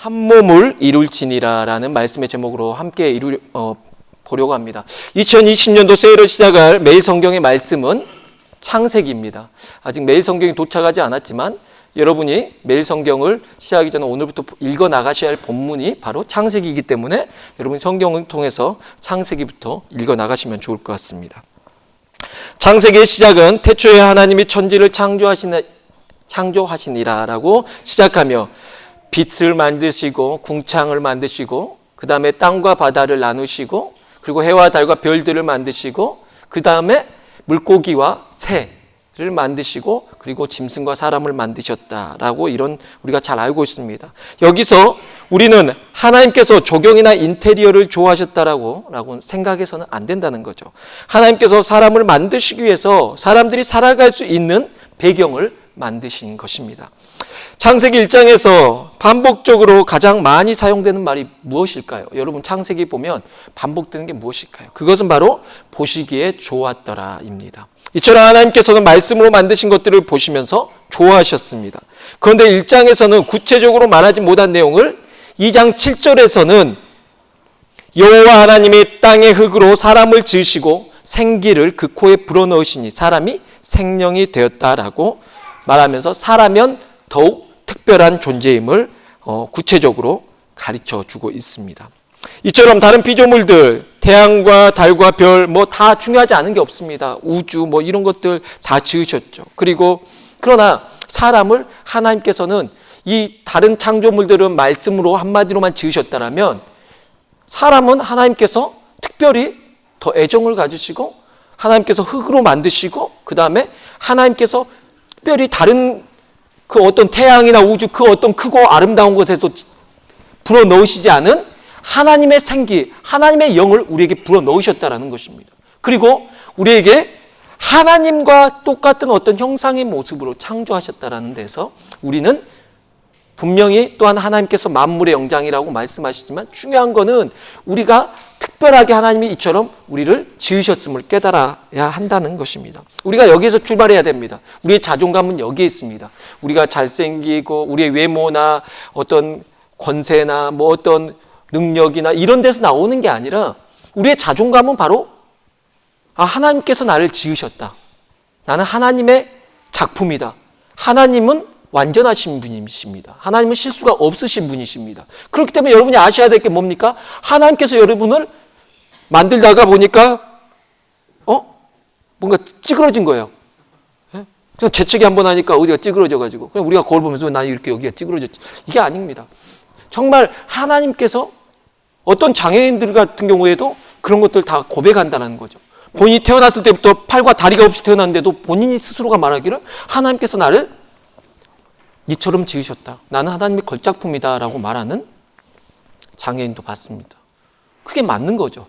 한 몸을 이룰지니라라는 말씀의 제목으로 함께 보려고 합니다. 2020년도 새해를 시작할 매일 성경의 말씀은 창세기입니다. 아직 매일 성경이 도착하지 않았지만 여러분이 매일 성경을 시작하기 전에 오늘부터 읽어 나가셔야 할 본문이 바로 창세기이기 때문에 여러분이 성경을 통해서 창세기부터 읽어 나가시면 좋을 것 같습니다. 창세기의 시작은 태초에 하나님이 천지를 창조하시니라라고 시작하며 빛을 만드시고 궁창을 만드시고 그 다음에 땅과 바다를 나누시고 그리고 해와 달과 별들을 만드시고 그 다음에 물고기와 새를 만드시고 그리고 짐승과 사람을 만드셨다라고 이런 우리가 잘 알고 있습니다. 여기서 우리는 하나님께서 조경이나 인테리어를 좋아하셨다라고 생각해서는 안 된다는 거죠. 하나님께서 사람을 만드시기 위해서 사람들이 살아갈 수 있는 배경을 만드신 것입니다. 창세기 1장에서 반복적으로 가장 많이 사용되는 말이 무엇일까요? 여러분 창세기 보면 반복되는 게 무엇일까요? 그것은 바로 보시기에 좋았더라입니다. 이처럼 하나님께서는 말씀으로 만드신 것들을 보시면서 좋아하셨습니다. 그런데 1장에서는 구체적으로 말하지 못한 내용을 2장 7절에서는 여호와 하나님이 땅의 흙으로 사람을 지으시고 생기를 그 코에 불어넣으시니 사람이 생명이 되었다라고 말하면서 사람은 더욱 특별한 존재임을 구체적으로 가르쳐주고 있습니다. 이처럼 다른 피조물들, 태양과 달과 별 다 중요하지 않은 게 없습니다. 우주 이런 것들 다 지으셨죠. 그러나 사람을 하나님께서는 이 다른 창조물들은 말씀으로 한마디로만 지으셨다라면 사람은 하나님께서 특별히 더 애정을 가지시고 하나님께서 흙으로 만드시고 그 다음에 하나님께서 특별히 다른 그 어떤 태양이나 우주 그 어떤 크고 아름다운 곳에서 불어넣으시지 않은 하나님의 생기, 하나님의 영을 우리에게 불어넣으셨다라는 것입니다. 그리고 우리에게 하나님과 똑같은 어떤 형상의 모습으로 창조하셨다라는 데서 우리는 분명히 또한 하나님께서 만물의 영장이라고 말씀하시지만 중요한 거는 우리가 특별하게 하나님이 이처럼 우리를 지으셨음을 깨달아야 한다는 것입니다. 우리가 여기에서 출발해야 됩니다. 우리의 자존감은 여기에 있습니다. 우리가 잘생기고 우리의 외모나 어떤 권세나 어떤 능력이나 이런 데서 나오는 게 아니라 우리의 자존감은 바로 하나님께서 나를 지으셨다. 나는 하나님의 작품이다. 하나님은 완전하신 분이십니다. 하나님은 실수가 없으신 분이십니다. 그렇기 때문에 여러분이 아셔야 될 게 뭡니까? 하나님께서 여러분을 만들다가 보니까 뭔가 찌그러진 거예요. 그냥 재채기 한번 하니까 어디가 찌그러져가지고 그냥 우리가 거울 보면서 난 이렇게 여기가 찌그러졌지. 이게 아닙니다. 정말 하나님께서 어떤 장애인들 같은 경우에도 그런 것들 다 고백한다는 거죠. 본인이 태어났을 때부터 팔과 다리가 없이 태어났는데도 본인이 스스로가 말하기를 하나님께서 나를 니처럼 지으셨다. 나는 하나님의 걸작품이다 라고 말하는 장애인도 봤습니다. 그게 맞는 거죠.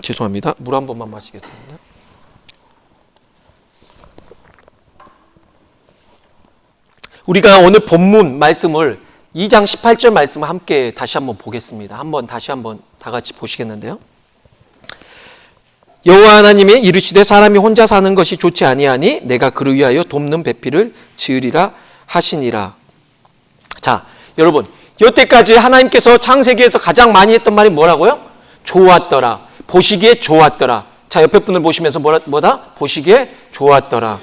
죄송합니다. 물 한 번만 마시겠습니다. 우리가 오늘 본문 말씀을 2장 18절 말씀을 함께 다시 한번 보겠습니다. 다시 한번 다 같이 보시겠는데요. 여호와 하나님이 이르시되 사람이 혼자 사는 것이 좋지 아니하니 내가 그를 위하여 돕는 배필을 지으리라 하시니라. 자, 여러분 여태까지 하나님께서 창세기에서 가장 많이 했던 말이 뭐라고요? 좋았더라. 보시기에 좋았더라. 자, 옆에 분을 보시면서 뭐다? 보시기에 좋았더라.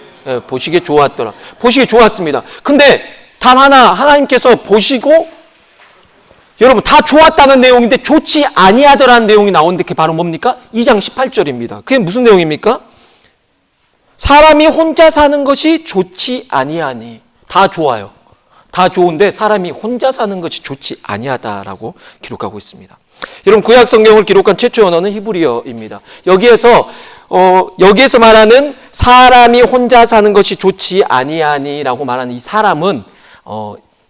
보시기에 좋았더라. 보시기에 좋았습니다. 근데 단 하나 하나님께서 보시고 여러분 다 좋았다는 내용인데 좋지 아니하더라는 내용이 나오는데 그게 바로 뭡니까? 2장 18절입니다. 그게 무슨 내용입니까? 사람이 혼자 사는 것이 좋지 아니하니. 다 좋아요. 다 좋은데 사람이 혼자 사는 것이 좋지 아니하다라고 기록하고 있습니다. 여러분 구약 성경을 기록한 최초 언어는 히브리어입니다. 여기에서 말하는 사람이 혼자 사는 것이 좋지 아니하니라고 말하는 이 사람은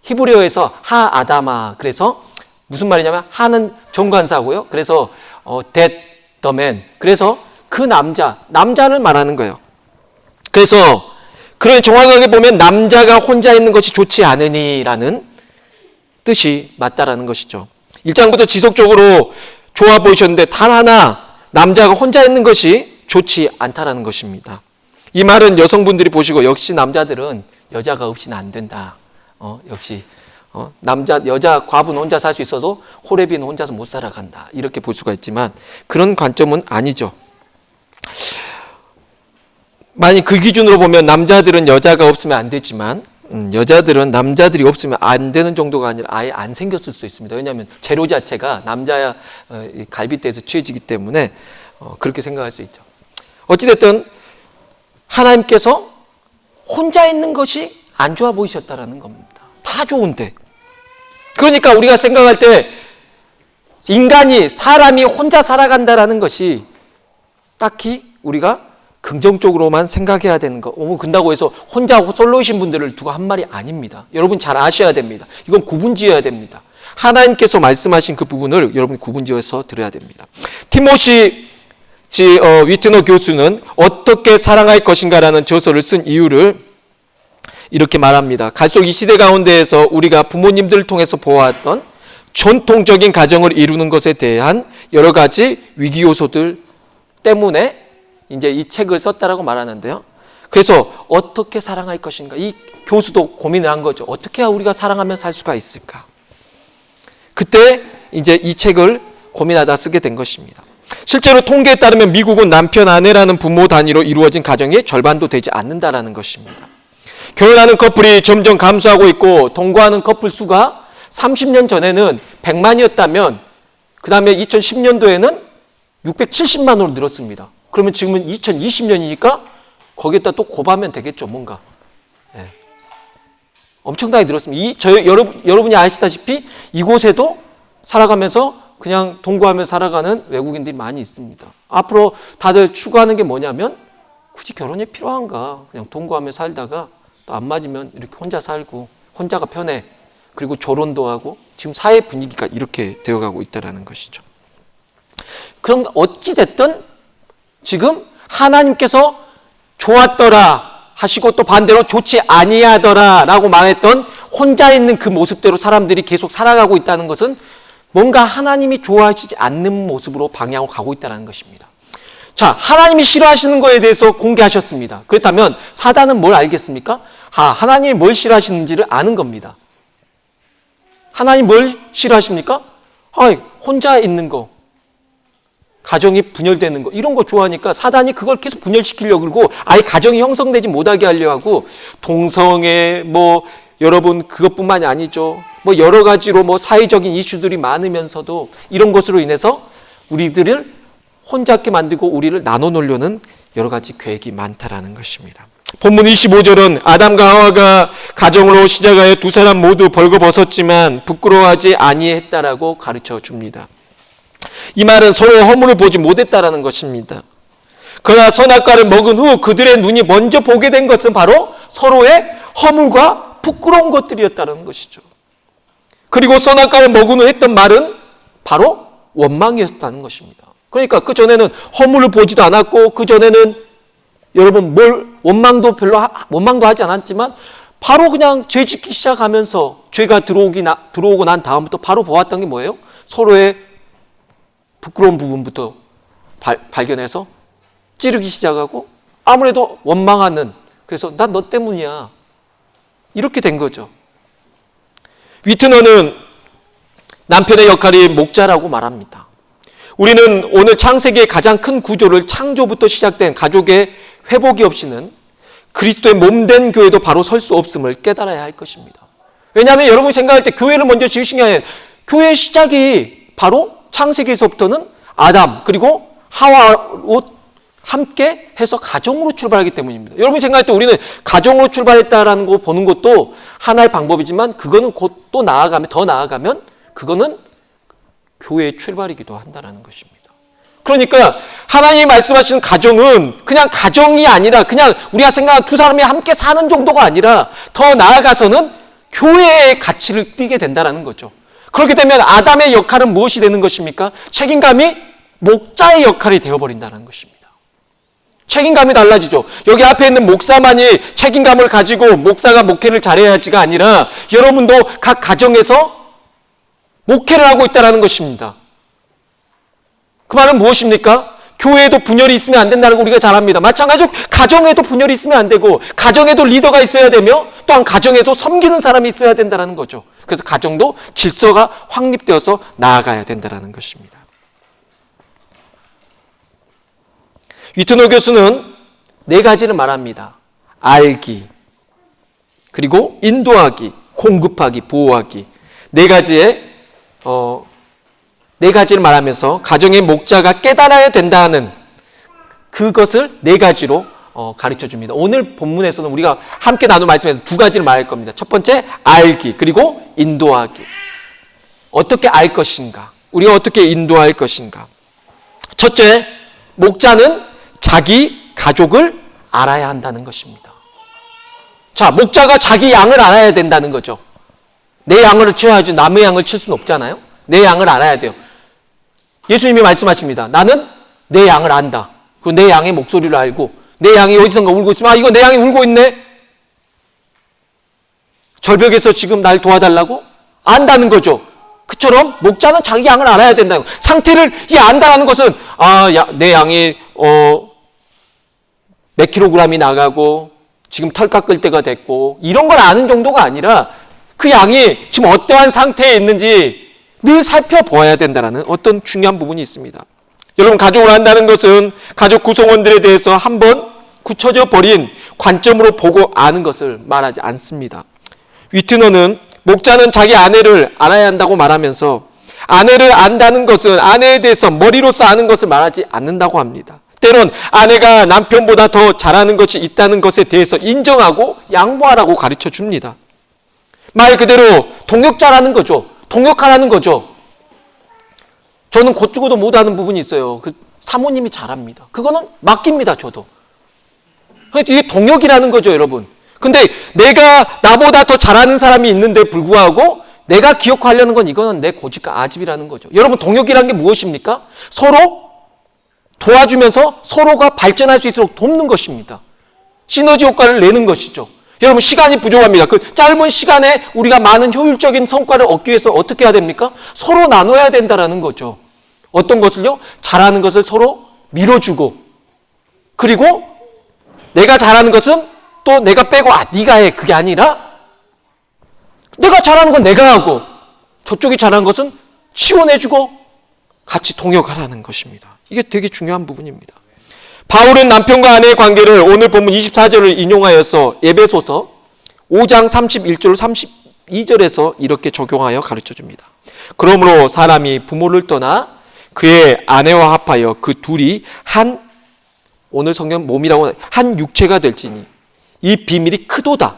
히브리어에서 하아다마. 그래서 무슨 말이냐면 하는 정관사고요. 그래서 that the man. 그래서 그 남자를 말하는 거예요. 그래서 그런 정확하게 보면 남자가 혼자 있는 것이 좋지 않으니라는 뜻이 맞다라는 것이죠. 1장부터 지속적으로 좋아 보이셨는데 단 하나 남자가 혼자 있는 것이 좋지 않다라는 것입니다. 이 말은 여성분들이 보시고 역시 남자들은 여자가 없이는 안 된다. 역시 여자 과부는 혼자 살 수 있어도 호레비는 혼자서 못 살아간다. 이렇게 볼 수가 있지만 그런 관점은 아니죠. 만약 그 기준으로 보면 남자들은 여자가 없으면 안 되지만 여자들은 남자들이 없으면 안 되는 정도가 아니라 아예 안 생겼을 수 있습니다. 왜냐하면 재료 자체가 남자야 갈빗대에서 취해지기 때문에 그렇게 생각할 수 있죠. 어찌됐든 하나님께서 혼자 있는 것이 안 좋아 보이셨다라는 겁니다. 다 좋은데. 그러니까 우리가 생각할 때 사람이 혼자 살아간다라는 것이 딱히 우리가 긍정적으로만 생각해야 되는 거. 그런다고 해서 혼자 솔로이신 분들을 두고 한 말이 아닙니다. 여러분 잘 아셔야 됩니다. 이건 구분지어야 됩니다. 하나님께서 말씀하신 그 부분을 여러분 구분지어서 들어야 됩니다. 티모시 위트너 교수는 어떻게 사랑할 것인가라는 저서를 쓴 이유를 이렇게 말합니다. 갈수록 이 시대 가운데에서 우리가 부모님들을 통해서 보아왔던 전통적인 가정을 이루는 것에 대한 여러 가지 위기 요소들 때문에 이제 이 책을 썼다라고 말하는데요. 그래서 어떻게 사랑할 것인가? 이 교수도 고민을 한 거죠. 어떻게 해야 우리가 사랑하며 살 수가 있을까? 그때 이제 이 책을 고민하다 쓰게 된 것입니다. 실제로 통계에 따르면 미국은 남편, 아내라는 부모 단위로 이루어진 가정의 절반도 되지 않는다라는 것입니다. 결혼하는 커플이 점점 감소하고 있고 동거하는 커플 수가 30년 전에는 100만이었다면 그 다음에 2010년도에는 670만으로 늘었습니다. 그러면 지금은 2020년이니까 거기에다 또 곱하면 되겠죠, 뭔가. 예. 엄청나게 늘었습니다. 여러분이 아시다시피 이곳에도 살아가면서 그냥 동거하며 살아가는 외국인들이 많이 있습니다. 앞으로 다들 추구하는 게 뭐냐면 굳이 결혼이 필요한가? 그냥 동거하며 살다가 또 안 맞으면 이렇게 혼자 살고 혼자가 편해. 그리고 결혼도 하고 지금 사회 분위기가 이렇게 되어가고 있다는 것이죠. 그럼 어찌됐든 지금 하나님께서 좋았더라 하시고 또 반대로 좋지 아니하더라 라고 말했던 혼자 있는 그 모습대로 사람들이 계속 살아가고 있다는 것은 뭔가 하나님이 좋아하시지 않는 모습으로 방향으로 가고 있다는 것입니다. 자, 하나님이 싫어하시는 거에 대해서 공개하셨습니다. 그렇다면 사단은 뭘 알겠습니까? 하나님이 뭘 싫어하시는지를 아는 겁니다. 하나님 뭘 싫어하십니까? 혼자 있는 거, 가정이 분열되는 거, 이런 거 좋아하니까 사단이 그걸 계속 분열시키려고 그러고 아예 가정이 형성되지 못하게 하려고 하고 동성애, 여러분 그것뿐만이 아니죠. 여러 가지로 사회적인 이슈들이 많으면서도 이런 것으로 인해서 우리들을 혼자 있게 만들고 우리를 나눠 놓으려는 여러 가지 계획이 많다라는 것입니다. 본문 25절은 아담과 하와가 가정으로 시작하여 두 사람 모두 벌거벗었지만 부끄러워하지 아니했다라고 가르쳐 줍니다. 이 말은 서로의 허물을 보지 못했다라는 것입니다. 그러나 선악과를 먹은 후 그들의 눈이 먼저 보게 된 것은 바로 서로의 허물과 부끄러운 것들이었다는 것이죠. 그리고 선악과를 먹은 후 했던 말은 바로 원망이었다는 것입니다. 그러니까 그 전에는 허물을 보지도 않았고 그 전에는 여러분 원망도 하지 않았지만 바로 그냥 죄 짓기 시작하면서 죄가 들어오고 난 다음부터 바로 보았던 게 뭐예요? 서로의 부끄러운 부분부터 발견해서 찌르기 시작하고 아무래도 원망하는, 그래서 난 너 때문이야 이렇게 된 거죠. 위트너는 남편의 역할이 목자라고 말합니다. 우리는 오늘 창세기의 가장 큰 구조를 창조부터 시작된 가족의 회복이 없이는 그리스도의 몸된 교회도 바로 설 수 없음을 깨달아야 할 것입니다. 왜냐하면 여러분이 생각할 때 교회를 먼저 지으신 게 아니라 교회의 시작이 바로 창세기에서부터는 아담 그리고 하와로 함께 해서 가정으로 출발하기 때문입니다. 여러분이 생각할 때 우리는 가정으로 출발했다라는 거 보는 것도 하나의 방법이지만 그거는 곧 또 더 나아가면 그거는 교회의 출발이기도 한다는 것입니다. 그러니까 하나님이 말씀하시는 가정은 그냥 가정이 아니라 그냥 우리가 생각하는 두 사람이 함께 사는 정도가 아니라 더 나아가서는 교회의 가치를 띠게 된다는 거죠. 그렇게 되면 아담의 역할은 무엇이 되는 것입니까? 책임감이 목자의 역할이 되어버린다는 것입니다. 책임감이 달라지죠. 여기 앞에 있는 목사만이 책임감을 가지고 목사가 목회를 잘해야지가 아니라 여러분도 각 가정에서 목회를 하고 있다는 것입니다. 그 말은 무엇입니까? 교회에도 분열이 있으면 안 된다는 거 우리가 잘 압니다. 마찬가지로 가정에도 분열이 있으면 안 되고 가정에도 리더가 있어야 되며 또한 가정에도 섬기는 사람이 있어야 된다는 거죠. 그래서 가정도 질서가 확립되어서 나아가야 된다는 것입니다. 위트너 교수는 4가지를 말합니다. 알기, 그리고 인도하기, 공급하기, 보호하기. 4가지의 4가지를 말하면서 가정의 목자가 깨달아야 된다는 그것을 4가지로 가르쳐 줍니다. 오늘 본문에서는 우리가 함께 나눈 말씀에서 2가지를 말할 겁니다. 첫 번째, 알기, 그리고 인도하기. 어떻게 알 것인가? 우리가 어떻게 인도할 것인가? 첫째, 목자는 자기 가족을 알아야 한다는 것입니다. 자, 목자가 자기 양을 알아야 된다는 거죠. 내 양을 치워야지 남의 양을 칠 수는 없잖아요. 내 양을 알아야 돼요. 예수님이 말씀하십니다. 나는 내 양을 안다. 그 내 양의 목소리를 알고 내 양이 어디선가 울고 있으면 이거 내 양이 울고 있네. 절벽에서 지금 날 도와달라고? 안다는 거죠. 그처럼 목자는 자기 양을 알아야 된다는 거. 상태를 안다는 것은 내 양이 몇 킬로그램이 나가고 지금 털 깎을 때가 됐고 이런 걸 아는 정도가 아니라 그 양이 지금 어떠한 상태에 있는지 늘 살펴보아야 된다는 어떤 중요한 부분이 있습니다. 여러분, 가족을 안다는 것은 가족 구성원들에 대해서 한번 굳혀져 버린 관점으로 보고 아는 것을 말하지 않습니다. 위트너는 목자는 자기 아내를 알아야 한다고 말하면서 아내를 안다는 것은 아내에 대해서 머리로서 아는 것을 말하지 않는다고 합니다. 때론 아내가 남편보다 더 잘하는 것이 있다는 것에 대해서 인정하고 양보하라고 가르쳐 줍니다. 말 그대로 동역자라는 거죠. 동역하라는 거죠. 저는 곧 죽어도 못하는 부분이 있어요. 그 사모님이 잘합니다. 그거는 맡깁니다, 저도. 이게 동역이라는 거죠, 여러분. 근데 내가 나보다 더 잘하는 사람이 있는데 불구하고 내가 기억하려는 건 이거는 내 고집과 아집이라는 거죠. 여러분, 동역이라는 게 무엇입니까? 서로 도와주면서 서로가 발전할 수 있도록 돕는 것입니다. 시너지 효과를 내는 것이죠. 여러분, 시간이 부족합니다. 그 짧은 시간에 우리가 많은 효율적인 성과를 얻기 위해서 어떻게 해야 됩니까? 서로 나눠야 된다는 거죠. 어떤 것을요? 잘하는 것을 서로 밀어주고, 그리고 내가 잘하는 것은 또 내가 빼고 네가 해, 그게 아니라 내가 잘하는 건 내가 하고 저쪽이 잘하는 것은 지원해주고 같이 동역하라는 것입니다. 이게 되게 중요한 부분입니다. 바울은 남편과 아내의 관계를 오늘 본문 24절을 인용하여서 에베소서 5장 31절 32절에서 이렇게 적용하여 가르쳐줍니다. 그러므로 사람이 부모를 떠나 그의 아내와 합하여 그 둘이 오늘 성경 몸이라고 한 육체가 될지니 이 비밀이 크도다.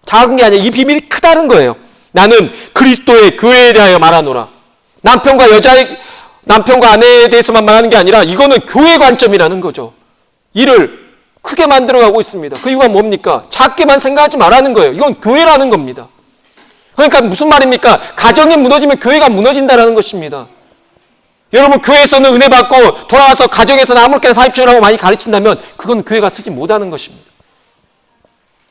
작은 게 아니라 이 비밀이 크다는 거예요. 나는 그리스도의 교회에 대하여 말하노라. 남편과 아내에 대해서만 말하는 게 아니라 이거는 교회 관점이라는 거죠. 이를 크게 만들어가고 있습니다. 그 이유가 뭡니까? 작게만 생각하지 말라는 거예요. 이건 교회라는 겁니다. 그러니까 무슨 말입니까? 가정이 무너지면 교회가 무너진다는 것입니다. 여러분, 교회에서는 은혜 받고 돌아와서 가정에서는 아무렇게나 사입주라고 많이 가르친다면 그건 교회가 쓰지 못하는 것입니다.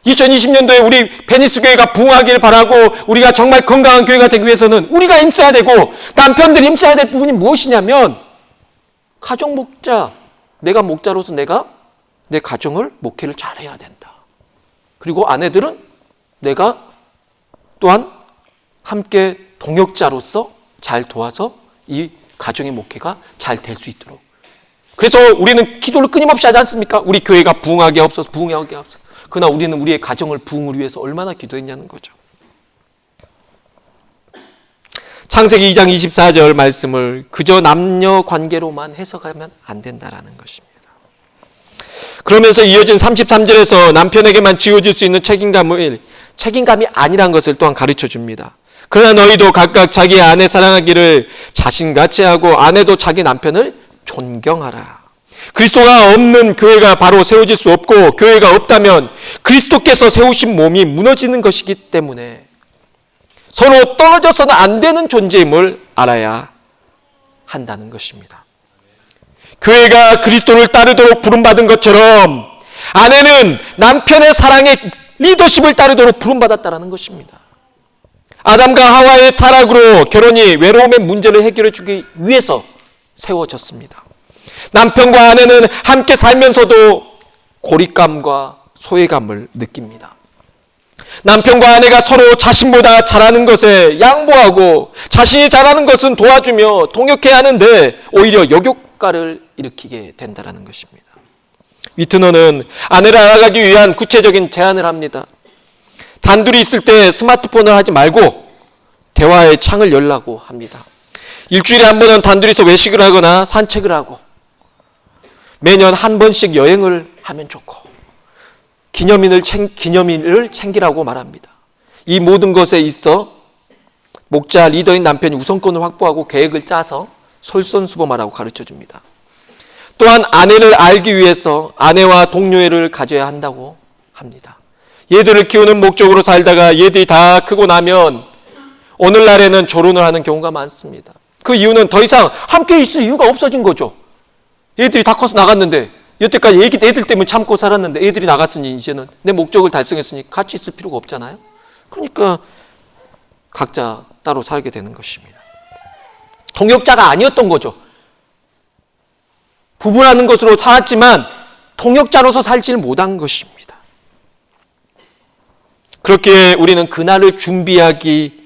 2020년도에 우리 베니스 교회가 부흥하기를 바라고 우리가 정말 건강한 교회가 되기 위해서는 우리가 힘써야 되고 남편들이 힘써야 될 부분이 무엇이냐면 가정 목자, 내가 목자로서 내가 내 가정을 목회를 잘해야 된다. 그리고 아내들은 내가 또한 함께 동역자로서 잘 도와서 이 가정의 목회가 잘 될 수 있도록. 그래서 우리는 기도를 끊임없이 하지 않습니까? 우리 교회가 부흥하게 없어서 부흥하게 없어서. 그러나 우리는 우리의 가정을 부흥을 위해서 얼마나 기도했냐는 거죠. 창세기 2장 24절 말씀을 그저 남녀 관계로만 해석하면 안 된다라는 것입니다. 그러면서 이어진 33절에서 남편에게만 지어질 수 있는 책임감이 아니란 것을 또한 가르쳐 줍니다. 그러나 너희도 각각 자기 아내 사랑하기를 자신같이 하고 아내도 자기 남편을 존경하라. 그리스도가 없는 교회가 바로 세워질 수 없고 교회가 없다면 그리스도께서 세우신 몸이 무너지는 것이기 때문에 서로 떨어져서는 안 되는 존재임을 알아야 한다는 것입니다. 교회가 그리스도를 따르도록 부름받은 것처럼 아내는 남편의 사랑의 리더십을 따르도록 부름받았다는 것입니다. 아담과 하와의 타락으로 결혼이 외로움의 문제를 해결해 주기 위해서 세워졌습니다. 남편과 아내는 함께 살면서도 고립감과 소외감을 느낍니다. 남편과 아내가 서로 자신보다 잘하는 것에 양보하고 자신이 잘하는 것은 도와주며 통역해야 하는데 오히려 역효과를 일으키게 된다는 것입니다. 위트너는 아내를 알아가기 위한 구체적인 제안을 합니다. 단둘이 있을 때 스마트폰을 하지 말고 대화의 창을 열라고 합니다. 일주일에 한 번은 단둘이서 외식을 하거나 산책을 하고 매년 한 번씩 여행을 하면 좋고 기념일을 챙기라고 말합니다. 이 모든 것에 있어 목자 리더인 남편이 우선권을 확보하고 계획을 짜서 솔선수범하라고 가르쳐줍니다. 또한 아내를 알기 위해서 아내와 동료애를 가져야 한다고 합니다. 얘들을 키우는 목적으로 살다가 얘들이 다 크고 나면 오늘날에는 결혼을 하는 경우가 많습니다. 그 이유는 더 이상 함께 있을 이유가 없어진 거죠. 얘들이 다 커서 나갔는데 여태까지 애들 때문에 참고 살았는데 애들이 나갔으니 이제는 내 목적을 달성했으니 같이 있을 필요가 없잖아요. 그러니까 각자 따로 살게 되는 것입니다. 동역자가 아니었던 거죠. 부부라는 것으로 살았지만 동역자로서 살지를 못한 것입니다. 그렇기에 우리는 그날을 준비하기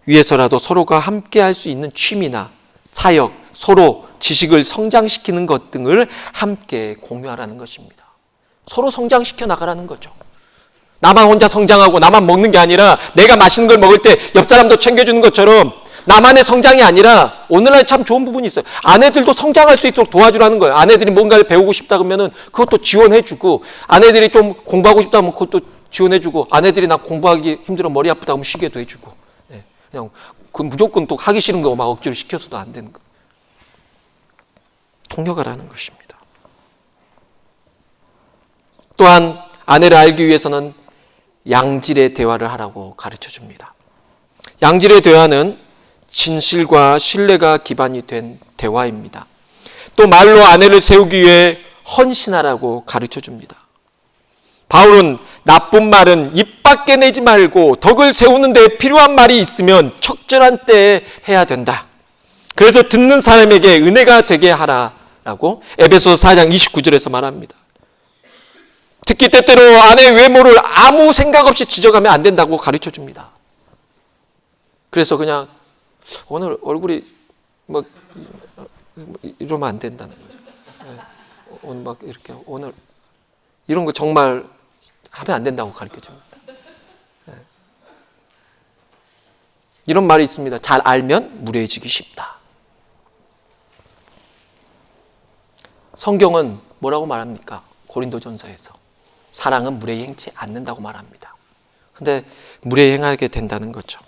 위해서라도 서로가 함께 할 수 있는 취미나 사역, 서로 지식을 성장시키는 것 등을 함께 공유하라는 것입니다. 서로 성장시켜 나가라는 거죠. 나만 혼자 성장하고 나만 먹는 게 아니라 내가 맛있는 걸 먹을 때 옆 사람도 챙겨주는 것처럼 나만의 성장이 아니라 오늘날 참 좋은 부분이 있어요. 아내들도 성장할 수 있도록 도와주라는 거예요. 아내들이 뭔가를 배우고 싶다 그러면은 그것도 지원해주고, 아내들이 좀 공부하고 싶다 하면 그것도 지원해주고, 아내들이 나 공부하기 힘들어 머리 아프다 하면 쉬게도 해주고, 그냥 그 무조건 또 하기 싫은 거 막 억지로 시켜서도 안 되는 거. 통역하라는 것입니다. 또한 아내를 알기 위해서는 양질의 대화를 하라고 가르쳐 줍니다. 양질의 대화는 진실과 신뢰가 기반이 된 대화입니다. 또 말로 아내를 세우기 위해 헌신하라고 가르쳐 줍니다. 바울은 나쁜 말은 입 밖에 내지 말고 덕을 세우는 데 필요한 말이 있으면 적절한 때에 해야 된다. 그래서 듣는 사람에게 은혜가 되게 하라라고 에베소서 4장 29절에서 말합니다. 특히 때때로 아내의 외모를 아무 생각 없이 지적하면 안 된다고 가르쳐 줍니다. 그래서 그냥 오늘 얼굴이 막 이러면 안 된다는 거죠. 오늘 막 이렇게 오늘 이런 거 정말 하면 안 된다고 가르쳐 줍니다. 이런 말이 있습니다. 잘 알면 무례해지기 쉽다. 성경은 뭐라고 말합니까? 고린도전서에서 사랑은 무례히 행치 않는다고 말합니다. 근데 무례히 행하게 된다는 거죠.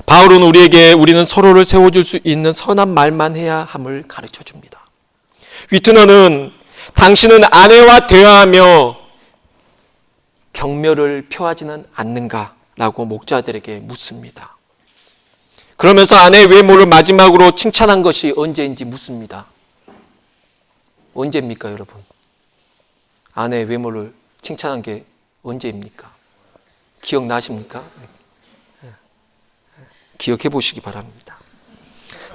바울은 우리에게 우리는 서로를 세워줄 수 있는 선한 말만 해야 함을 가르쳐 줍니다. 위트너는 당신은 아내와 대화하며 경멸을 표하지는 않는가? 라고 목자들에게 묻습니다. 그러면서 아내의 외모를 마지막으로 칭찬한 것이 언제인지 묻습니다. 언제입니까, 여러분? 아내의 외모를 칭찬한 게 언제입니까? 기억나십니까? 기억해 보시기 바랍니다.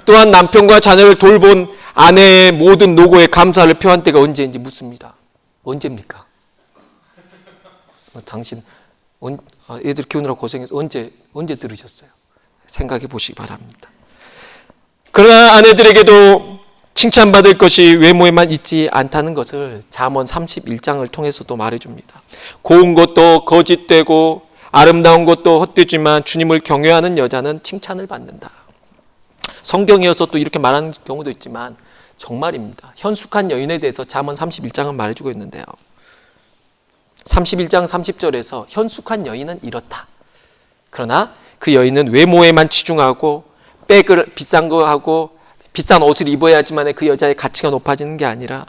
또한 남편과 자녀를 돌본 아내의 모든 노고에 감사를 표한 때가 언제인지 묻습니다. 언제입니까? 당신 애들 키우느라고 고생해서 언제 들으셨어요? 생각해 보시기 바랍니다. 그러나 아내들에게도 칭찬받을 것이 외모에만 있지 않다는 것을 잠언 31장을 통해서도 말해줍니다. 고운 것도 거짓되고 아름다운 것도 헛되지만 주님을 경외하는 여자는 칭찬을 받는다. 성경이어서 또 이렇게 말하는 경우도 있지만 정말입니다. 현숙한 여인에 대해서 잠언 31장은 말해주고 있는데요. 31장 30절에서 현숙한 여인은 이렇다. 그러나 그 여인은 외모에만 치중하고 백을 비싼 거 하고 비싼 옷을 입어야지만 그 여자의 가치가 높아지는 게 아니라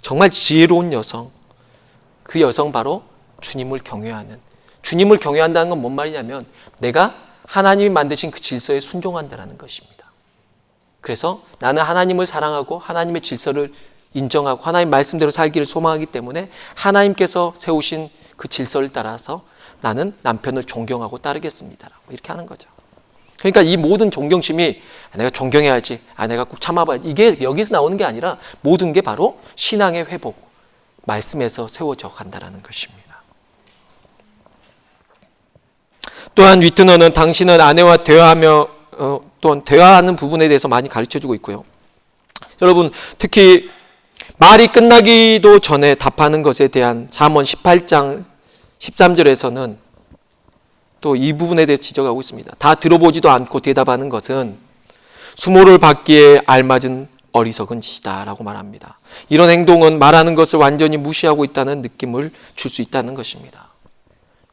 정말 지혜로운 여성, 그 여성 바로 주님을 경외하는, 주님을 경외한다는 건 뭔 말이냐면 내가 하나님이 만드신 그 질서에 순종한다는 것입니다. 그래서 나는 하나님을 사랑하고 하나님의 질서를 인정하고 하나님 말씀대로 살기를 소망하기 때문에 하나님께서 세우신 그 질서를 따라서 나는 남편을 존경하고 따르겠습니다. 이렇게 하는 거죠. 그러니까 이 모든 존경심이 내가 존경해야지, 내가 꼭 참아봐야지, 이게 여기서 나오는 게 아니라 모든 게 바로 신앙의 회복, 말씀에서 세워져 간다는 것입니다. 또한 위트너는 당신은 아내와 대화하며 또한 대화하는 부분에 대해서 많이 가르쳐주고 있고요. 여러분, 특히 말이 끝나기도 전에 답하는 것에 대한 잠언 18장 13절에서는 또 이 부분에 대해 지적하고 있습니다. 다 들어보지도 않고 대답하는 것은 수모를 받기에 알맞은 어리석은 짓이다 라고 말합니다. 이런 행동은 말하는 것을 완전히 무시하고 있다는 느낌을 줄 수 있다는 것입니다.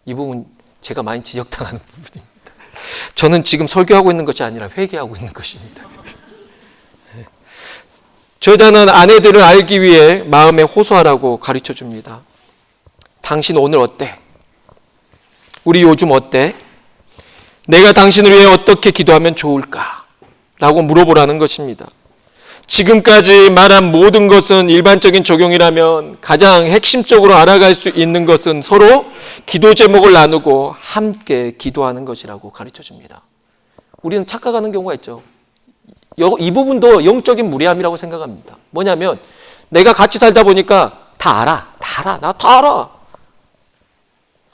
이 부분 제가 많이 지적당하는 부분입니다. 저는 지금 설교하고 있는 것이 아니라 회개하고 있는 것입니다. 저자는 아내들을 알기 위해 마음에 호소하라고 가르쳐 줍니다. 당신 오늘 어때? 우리 요즘 어때? 내가 당신을 위해 어떻게 기도하면 좋을까? 라고 물어보라는 것입니다. 지금까지 말한 모든 것은 일반적인 적용이라면 가장 핵심적으로 알아갈 수 있는 것은 서로 기도 제목을 나누고 함께 기도하는 것이라고 가르쳐 줍니다. 우리는 착각하는 경우가 있죠. 이 부분도 영적인 무례함이라고 생각합니다. 뭐냐면 내가 같이 살다 보니까 다 알아. 나 다 알아.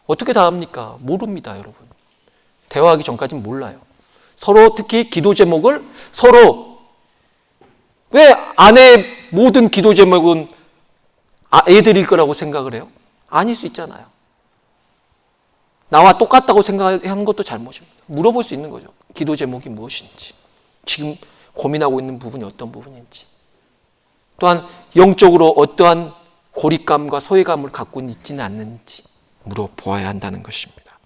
어떻게 다 압니까? 모릅니다, 여러분. 대화하기 전까지는 몰라요. 서로 특히 기도 제목을 서로 왜 아내의 모든 기도 제목은 애들일 거라고 생각을 해요? 아닐 수 있잖아요. 나와 똑같다고 생각하는 것도 잘못입니다. 물어볼 수 있는 거죠. 기도 제목이 무엇인지, 지금 고민하고 있는 부분이 어떤 부분인지, 또한 영적으로 어떠한 고립감과 소외감을 갖고 있지는 않는지 물어보아야 한다는 것입니다.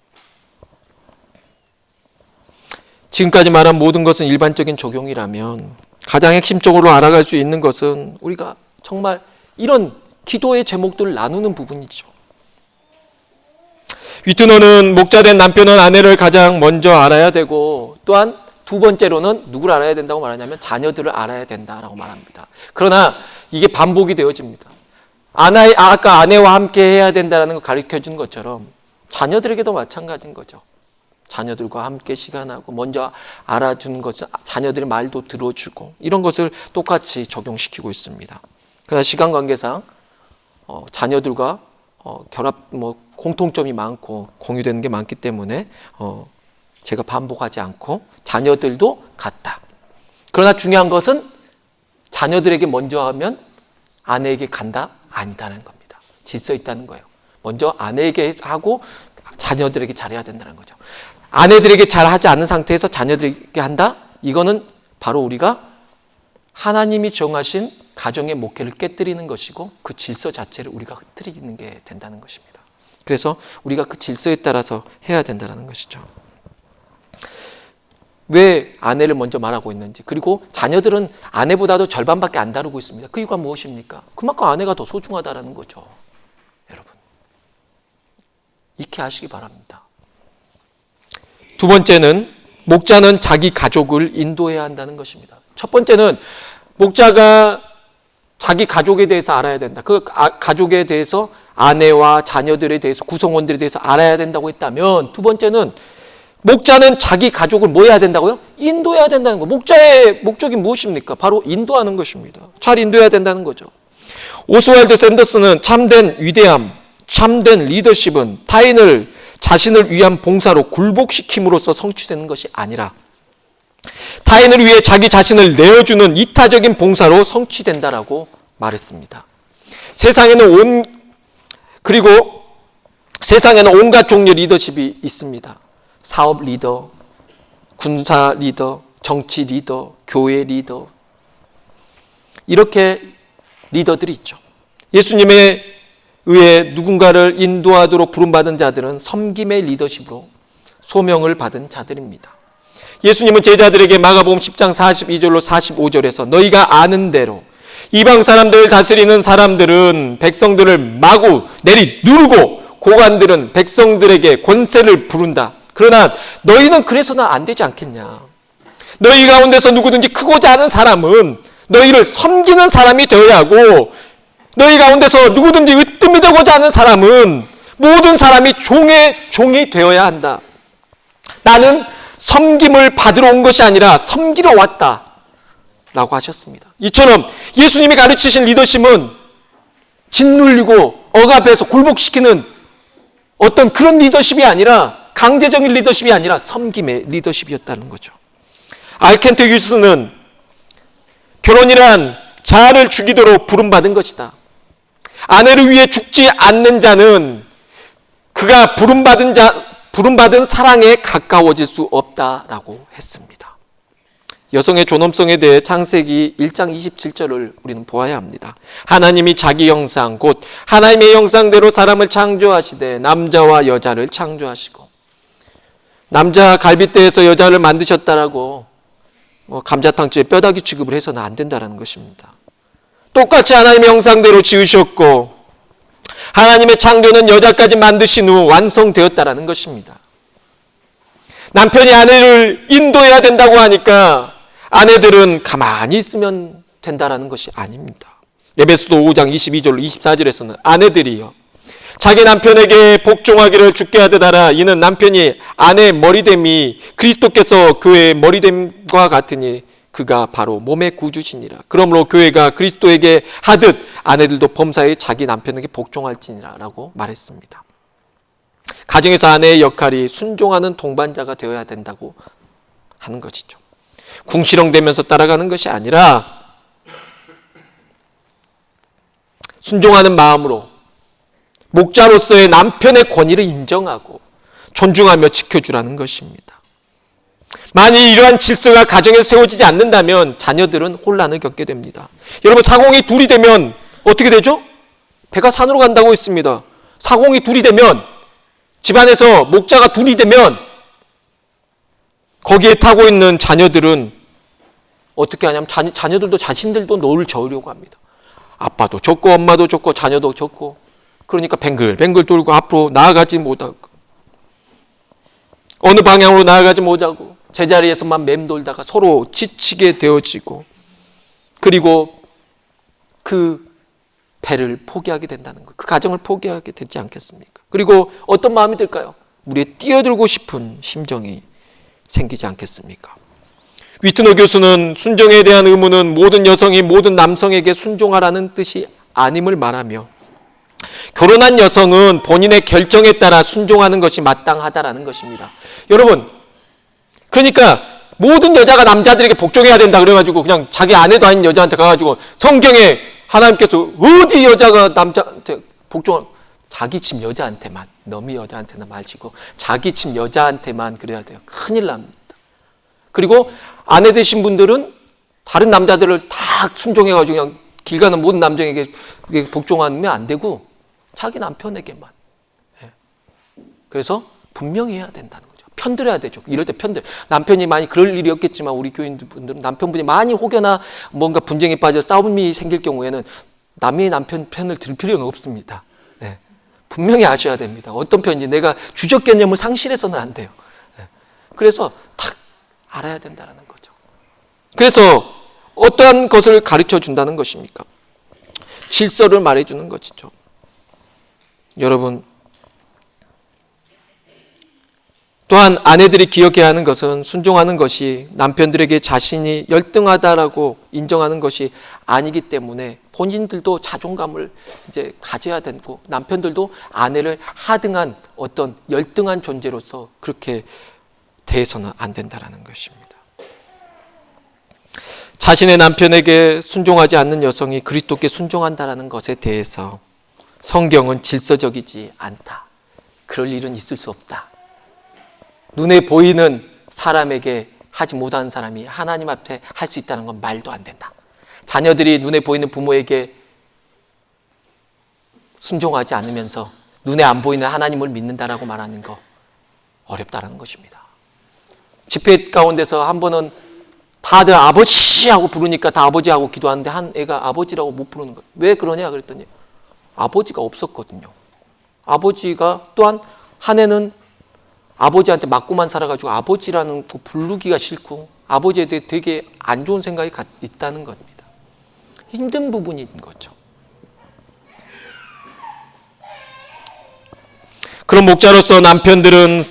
지금까지 말한 모든 것은 일반적인 적용이라면 가장 핵심적으로 알아갈 수 있는 것은 우리가 정말 이런 기도의 제목들을 나누는 부분이죠. 위트너는 목자된 남편은 아내를 가장 먼저 알아야 되고, 또한 두 번째로는 누구를 알아야 된다고 말하냐면 자녀들을 알아야 된다라고 말합니다. 그러나 이게 반복이 되어집니다. 아까 아내와 함께 해야 된다는 걸 가르쳐준 것처럼 자녀들에게도 마찬가지인 거죠. 자녀들과 함께 시간하고 먼저 알아주는 것은 자녀들의 말도 들어주고, 이런 것을 똑같이 적용시키고 있습니다. 그러나 시간 관계상 자녀들과 공통점이 많고 공유되는 게 많기 때문에 제가 반복하지 않고 자녀들도 같다. 그러나 중요한 것은 자녀들에게 먼저 하면 아내에게 간다? 아니다는 겁니다. 질서 있다는 거예요. 먼저 아내에게 하고 자녀들에게 잘해야 된다는 거죠. 아내들에게 잘하지 않은 상태에서 자녀들에게 한다? 이거는 바로 우리가 하나님이 정하신 가정의 목회를 깨뜨리는 것이고 그 질서 자체를 우리가 흐트리는 게 된다는 것입니다. 그래서 우리가 그 질서에 따라서 해야 된다는 것이죠. 왜 아내를 먼저 말하고 있는지, 그리고 자녀들은 아내보다도 절반밖에 안 다루고 있습니다. 그 이유가 무엇입니까? 그만큼 아내가 더 소중하다는 거죠. 여러분, 익히 아시기 바랍니다. 두 번째는 목자는 자기 가족을 인도해야 한다는 것입니다. 첫 번째는 목자가 자기 가족에 대해서 알아야 된다. 그 가족에 대해서, 아내와 자녀들에 대해서, 구성원들에 대해서 알아야 된다고 했다면, 두 번째는 목자는 자기 가족을 뭐 해야 된다고요? 인도해야 된다는 거. 목자의 목적이 무엇입니까? 바로 인도하는 것입니다. 잘 인도해야 된다는 거죠. 오스왈드 샌더스는 참된 위대함, 참된 리더십은 타인을 자신을 위한 봉사로 굴복시킴으로써 성취되는 것이 아니라 타인을 위해 자기 자신을 내어주는 이타적인 봉사로 성취된다라고 말했습니다. 세상에는 온갖 종류의 리더십이 있습니다. 사업 리더, 군사 리더, 정치 리더, 교회 리더, 이렇게 리더들이 있죠. 예수님에 의해 누군가를 인도하도록 부름받은 자들은 섬김의 리더십으로 소명을 받은 자들입니다. 예수님은 제자들에게 마가복음 10장 42절로 45절에서 너희가 아는 대로 이방 사람들을 다스리는 사람들은 백성들을 마구 내리누르고 고관들은 백성들에게 권세를 부른다. 그러나 너희는 그래서는 안 되지 않겠냐. 너희 가운데서 누구든지 크고자 하는 사람은 너희를 섬기는 사람이 되어야 하고, 너희 가운데서 누구든지 으뜸이 되고자 하는 사람은 모든 사람이 종이 되어야 한다. 나는 섬김을 받으러 온 것이 아니라 섬기러 왔다 라고 하셨습니다. 이처럼 예수님이 가르치신 리더십은 짓눌리고 억압해서 굴복시키는 어떤 그런 리더십이 아니라 강제적인 리더십이 아니라 섬김의 리더십이었다는 거죠. 알켄테유스는 결혼이란 자아를 죽이도록 부름받은 것이다. 아내를 위해 죽지 않는 자는 그가 부름받은 사랑에 가까워질 수 없다라고 했습니다. 여성의 존엄성에 대해 창세기 1장 27절을 우리는 보아야 합니다. 하나님이 자기 형상 곧 하나님의 형상대로 사람을 창조하시되 남자와 여자를 창조하시고, 남자 갈빗대에서 여자를 만드셨다라고 감자탕집에 뼈다귀 취급을 해서는 안 된다는 것입니다. 똑같이 하나님의 형상대로 지으셨고 하나님의 창조는 여자까지 만드신 후 완성되었다라는 것입니다. 남편이 아내를 인도해야 된다고 하니까 아내들은 가만히 있으면 된다라는 것이 아닙니다. 에베소서 5장 22절 24절에서는 아내들이요 자기 남편에게 복종하기를 주께 하듯 하라. 이는 남편이 아내의 머리됨이 그리스도께서 교회의 머리됨과 같으니 그가 바로 몸의 구주시니라. 그러므로 교회가 그리스도에게 하듯 아내들도 범사에 자기 남편에게 복종할지니라 라고 말했습니다. 가정에서 아내의 역할이 순종하는 동반자가 되어야 된다고 하는 것이죠. 궁시렁대면서 따라가는 것이 아니라 순종하는 마음으로 목자로서의 남편의 권위를 인정하고 존중하며 지켜주라는 것입니다. 만일 이러한 질서가 가정에서 세워지지 않는다면 자녀들은 혼란을 겪게 됩니다. 여러분, 사공이 둘이 되면 어떻게 되죠? 배가 산으로 간다고 했습니다. 사공이 둘이 되면, 집안에서 목자가 둘이 되면 거기에 타고 있는 자녀들은 어떻게 하냐면 자녀들도 자신들도 노를 저으려고 합니다. 아빠도 줬고 엄마도 줬고 자녀도 줬고, 그러니까 뱅글뱅글 돌고 앞으로 나아가지 못하고 어느 방향으로 나아가지 못하고 제자리에서만 맴돌다가 서로 지치게 되어지고, 그리고 그 배를 포기하게 된다는 것, 그 가정을 포기하게 되지 않겠습니까? 그리고 어떤 마음이 들까요? 우리의 뛰어들고 싶은 심정이 생기지 않겠습니까? 위트너 교수는 순종에 대한 의무는 모든 여성이 모든 남성에게 순종하라는 뜻이 아님을 말하며, 결혼한 여성은 본인의 결정에 따라 순종하는 것이 마땅하다라는 것입니다. 여러분, 그러니까 모든 여자가 남자들에게 복종해야 된다 그래가지고 그냥 자기 아내도 아닌 여자한테 가가지고 성경에 하나님께서 어디 여자가 남자한테 복종을, 자기 집 여자한테만, 너미 여자한테는 마시고 자기 집 여자한테만 그래야 돼요. 큰일 납니다. 그리고 아내 되신 분들은 다른 남자들을 다 순종해가지고 그냥 길 가는 모든 남자에게 복종하면 안 되고 자기 남편에게만. 그래서 분명히 해야 된다는 거죠. 편들어야 되죠. 이럴 때 남편이 많이 그럴 일이 없겠지만 우리 교인분들은 남편분이 많이 혹여나 뭔가 분쟁에 빠져 싸움이 생길 경우에는 남의 남편 편을 들 필요는 없습니다. 분명히 아셔야 됩니다. 어떤 편인지. 내가 주적 개념을 상실해서는 안 돼요. 그래서 탁 알아야 된다는 거죠. 그래서 어떠한 것을 가르쳐 준다는 것입니까? 질서를 말해주는 것이죠. 여러분, 또한 아내들이 기억해야 하는 것은 순종하는 것이 남편들에게 자신이 열등하다라고 인정하는 것이 아니기 때문에 본인들도 자존감을 이제 가져야 되고, 남편들도 아내를 하등한 어떤 열등한 존재로서 그렇게 대해서는 안 된다라는 것입니다. 자신의 남편에게 순종하지 않는 여성이 그리스도께 순종한다라는 것에 대해서 성경은 질서적이지 않다. 그럴 일은 있을 수 없다. 눈에 보이는 사람에게 하지 못하는 사람이 하나님 앞에 할 수 있다는 건 말도 안 된다. 자녀들이 눈에 보이는 부모에게 순종하지 않으면서 눈에 안 보이는 하나님을 믿는다라고 말하는 거 어렵다라는 것입니다. 집회 가운데서 한 번은 다들 아버지하고 부르니까 다 아버지하고 기도하는데 한 애가 아버지라고 못 부르는 거예요. 왜 그러냐 그랬더니 아버지가 없었거든요. 아버지가, 또한 한 애는 아버지한테 맞고만 살아가지고 아버지라는 그 부르기가 싫고 아버지에 대해 되게 안 좋은 생각이 있다는 겁니다. 힘든 부분인 거죠. 그럼 목자로서 남편들은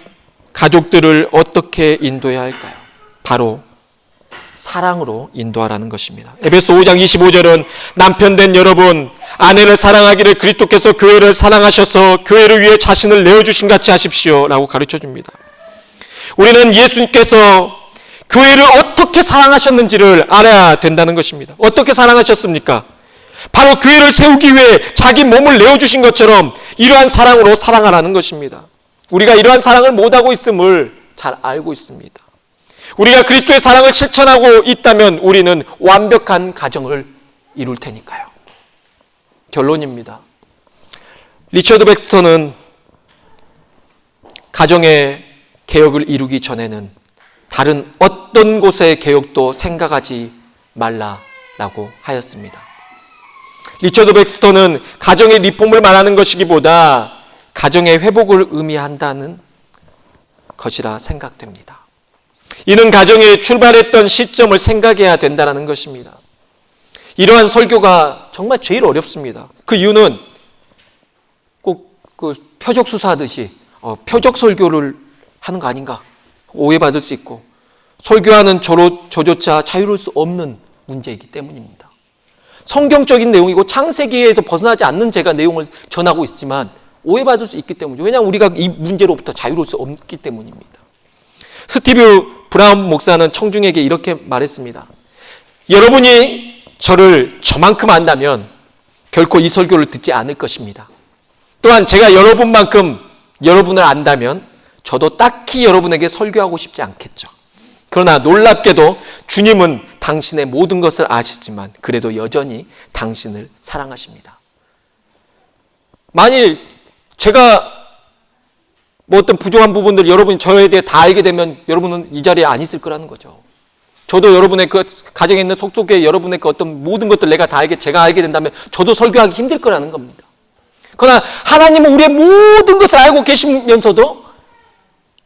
가족들을 어떻게 인도해야 할까요? 바로 사랑으로 인도하라는 것입니다. 에베소 5장 25절은 남편 된 여러분, 아내를 사랑하기를 그리스도께서 교회를 사랑하셔서 교회를 위해 자신을 내어주신 같이 하십시오 라고 가르쳐줍니다. 우리는 예수님께서 교회를 어떻게 사랑하셨는지를 알아야 된다는 것입니다. 어떻게 사랑하셨습니까? 바로 교회를 세우기 위해 자기 몸을 내어주신 것처럼 이러한 사랑으로 사랑하라는 것입니다. 우리가 이러한 사랑을 못하고 있음을 잘 알고 있습니다. 우리가 그리스도의 사랑을 실천하고 있다면 우리는 완벽한 가정을 이룰 테니까요. 결론입니다. 리처드 백스터는 가정의 개혁을 이루기 전에는 다른 어떤 곳의 개혁도 생각하지 말라라고 하였습니다. 리처드 백스터는 가정의 리폼을 말하는 것이기보다 가정의 회복을 의미한다는 것이라 생각됩니다. 이는 가정이 출발했던 시점을 생각해야 된다는 것입니다. 이러한 설교가 정말 제일 어렵습니다. 그 이유는 꼭 그 표적 수사하듯이 표적 설교를 하는 거 아닌가 오해받을 수 있고 설교하는 저조차 자유로울 수 없는 문제이기 때문입니다. 성경적인 내용이고 창세기에서 벗어나지 않는 제가 내용을 전하고 있지만 오해받을 수 있기 때문이죠. 왜냐하면 우리가 이 문제로부터 자유로울 수 없기 때문입니다. 스티브 브라운 목사는 청중에게 이렇게 말했습니다. 여러분이 저를 저만큼 안다면 결코 이 설교를 듣지 않을 것입니다. 또한 제가 여러분만큼 여러분을 안다면 저도 딱히 여러분에게 설교하고 싶지 않겠죠. 그러나 놀랍게도 주님은 당신의 모든 것을 아시지만 그래도 여전히 당신을 사랑하십니다. 만일 제가 뭐 어떤 부족한 부분들 여러분이 저에 대해 다 알게 되면 여러분은 이 자리에 안 있을 거라는 거죠. 저도 여러분의 그 가정에 있는 속속에 여러분의 그 어떤 모든 것들 제가 알게 된다면 저도 설교하기 힘들 거라는 겁니다. 그러나 하나님은 우리의 모든 것을 알고 계시면서도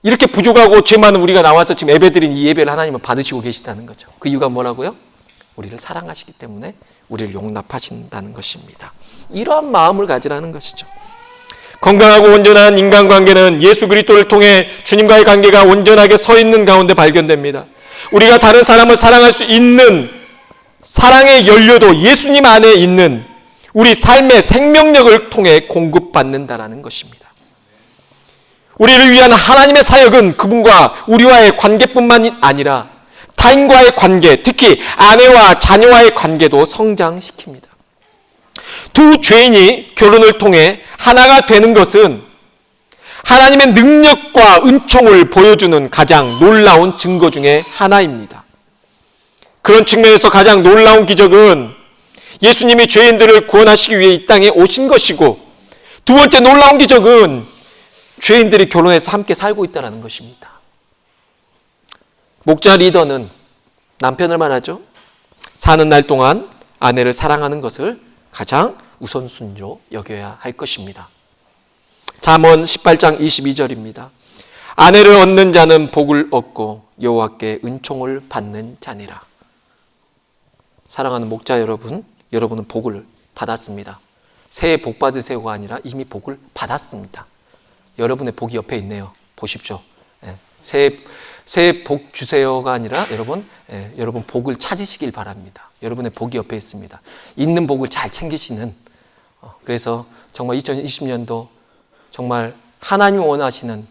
이렇게 부족하고 죄 많은 우리가 나와서 지금 예배드린 이 예배를 하나님은 받으시고 계시다는 거죠. 그 이유가 뭐라고요? 우리를 사랑하시기 때문에 우리를 용납하신다는 것입니다. 이러한 마음을 가지라는 것이죠. 건강하고 온전한 인간관계는 예수 그리스도를 통해 주님과의 관계가 온전하게 서 있는 가운데 발견됩니다. 우리가 다른 사람을 사랑할 수 있는 사랑의 연료도 예수님 안에 있는 우리 삶의 생명력을 통해 공급받는다라는 것입니다. 우리를 위한 하나님의 사역은 그분과 우리와의 관계뿐만 아니라 타인과의 관계, 특히 아내와 자녀와의 관계도 성장시킵니다. 두 죄인이 결혼을 통해 하나가 되는 것은 하나님의 능력과 은총을 보여주는 가장 놀라운 증거 중에 하나입니다. 그런 측면에서 가장 놀라운 기적은 예수님이 죄인들을 구원하시기 위해 이 땅에 오신 것이고, 두 번째 놀라운 기적은 죄인들이 결혼해서 함께 살고 있다는 것입니다. 목자 리더는 남편을 말하죠. 사는 날 동안 아내를 사랑하는 것을 가장 우선순위로 여겨야 할 것입니다. 잠언 18장 22절입니다. 아내를 얻는 자는 복을 얻고 여호와께 은총을 받는 자니라. 사랑하는 목자 여러분, 여러분은 복을 받았습니다. 새해 복 받으세요가 아니라 이미 복을 받았습니다. 여러분의 복이 옆에 있네요. 보십시오. 새해 복 주세요가 아니라 여러분 복을 찾으시길 바랍니다. 여러분의 복이 옆에 있습니다. 있는 복을 잘 챙기시는, 그래서 정말 2020년도 정말 하나님이 원하시는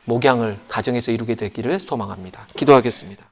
목양을 가정에서 이루게 되기를 소망합니다. 기도하겠습니다.